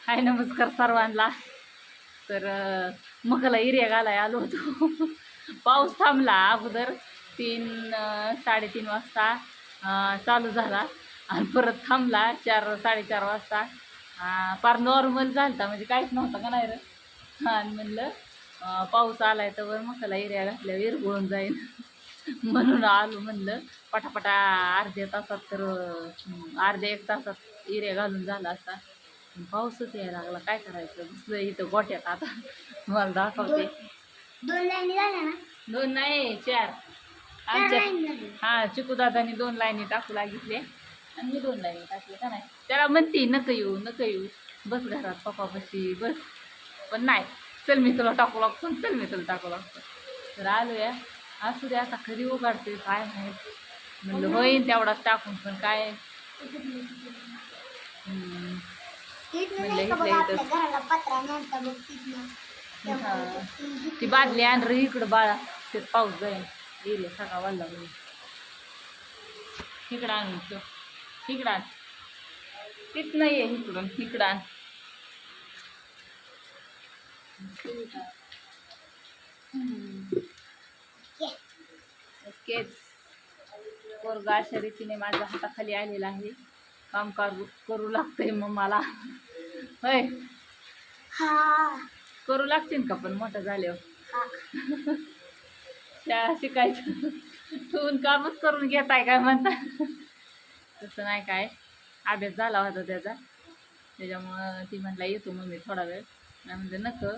हाय नमस्कार सर्वांना. तर मकाला एरिया घालाय आलो होतो. पाऊस थांबला अगोदर 3-3:30 वाजता चालू झाला आणि परत थांबला 4-4:30 वाजता. फार नॉर्मल झालता म्हणजे काहीच नव्हतं का नाही रे. आणि म्हणलं पाऊस आलाय तर मकाला एरिया घातल्यावर विरघळून जाईल म्हणून आलो. म्हणलं पटापटा अर्ध्या तासात तर अर्ध्या 1 तासात एरिया घालून झाला असता. पाऊसच यायला लागला, काय करायचं. बसलं इथं गोट्यात. आता मला दाखवते. 2 लाईनी झाल्या ना? 2 नाही 4 आमच्या. हा चिकू दादानी 2 लाईनी टाकू लागितले आणि मी 2 लाईनी टाकले का नाही. त्याला म्हणते नको येऊ नको येऊ, बस घरात पप्पापाशी बस. पण नाही, चल मी तुला टाकू लागतो, चल मी तुला टाकू लागतो. तर आलो या. असू दे आता कधी उघडते काय माहीत. म्हणलं होईन तेवढाच टाकून, पण काय ती बादली आण रे इकडं बाळा, ते पाऊस जाईल येईल सगळा वाढला. इकडं आण, इकडं आण, तीच नाही आहे इकडून, इकडं आण. ओकेच. पोरगा अशा रीतीने माझ्या हाताखाली आलेला आहे. काम करू लागतंय मग मला. होय करू लागतील का पण मोठं झाल्यावर. शाळा शिकायचं ठेवून कामच करून घेताय काय म्हणता. तसं नाही, काय अभ्यास झाला होता त्याचा, त्याच्यामुळं ती म्हटला येतो मग मी थोडा वेळ. नाही म्हणजे नको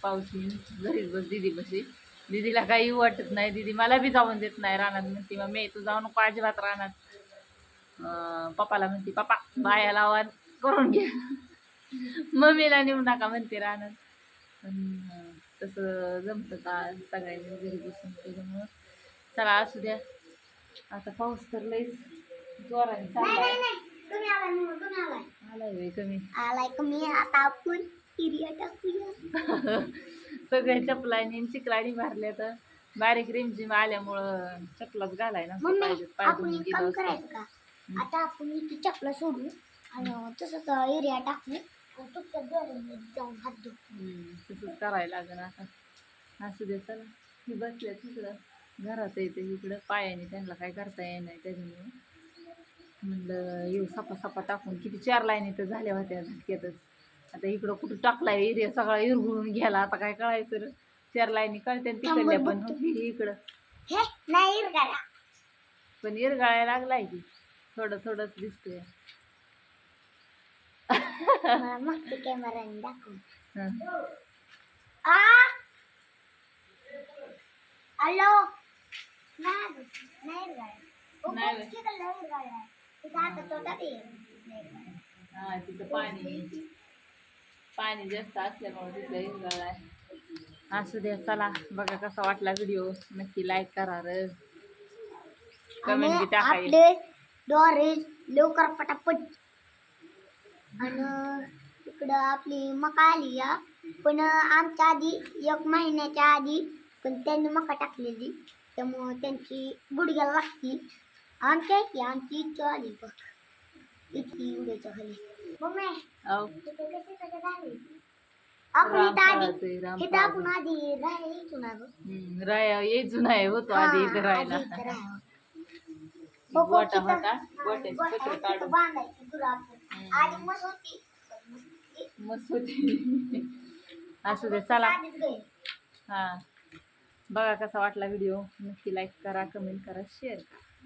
पाऊस येईन, घरीच बस दीदी बशी. दीदीला काही वाटत नाही, दीदी मला बी जाऊन देत नाही रानात. म्हणते मग मी तू जाऊ नको अजिबात रानात. पप्पाला म्हणते पप्पा बाया लावा करून घ्या, मम्मीला नेऊ नका म्हणते रानात. पण तसं जमतं का सगळ्यांनी घरी बसून. त्याच्यामुळं चला असू द्या. आता पाऊस तर लईच जोराने चाललाय. आलाय कमी. आता आपण एरिया टाकूया. सगळ्या चपलांनी चिकलानी भरल्या. तर बारीक रिमझिम आल्यामुळं चपलाच घालाय ना आपण एक काम करायचं का, आता आपण इथे चपला सोडू आणि तसंच एरिया टाकू. जाऊन हात धुऊ. तसंच करायला लागेल आता. असू दे चला. ही बसल्या तिकडं घरात येते इकडं पायाने, त्यांना काय करता येत नाही. त्याच्यामुळं म्हणलं येऊ सपा सपा टाकून. किती 4 लाईनी तर झाल्या होत्या झटक्यातच. आता इकडं कुठं टाकलाय एरिया सगळा इरगुळून गेला. आता काय कळायचं. 4 लाईनी कळते तिकडल्या पण इकडं नाही इरगाळा, पण इरगाळायला लागलाय की थोडं थोडंच दिसतोय. मस्त कॅमेराने दाखव. हॅलो. नाही हा तिथं पाणी जास्त असल्यामुळे तिथं इरगाळाय. असू द्या चला. बघा कसा वाटला व्हिडिओ, नक्की लाईक करा र, कमेंट बी टाका. आपले डोरे लवकर पटापट. आणि इकडं आपली मका आली या, पण आमच्या आधी 1 महिन्याच्या आधी पण त्यांनी मका टाकलेली, त्यामुळं त्यांची गुडघ्याला लागती. आमच्या इथे आमची इच्छा आली बघ, इतकी उड्याच्या खाली. मम्मी आपण आपण आधी राहायचो ना ग. यायचो नाही होतो आधी इथं राहायला. गोटा होता, गोट्याची पत्र काढून मस्त होती. असू दे चला. हा बघा कसा वाटला व्हिडिओ, नक्की लाईक करा, कमेंट करा, शेअर करा.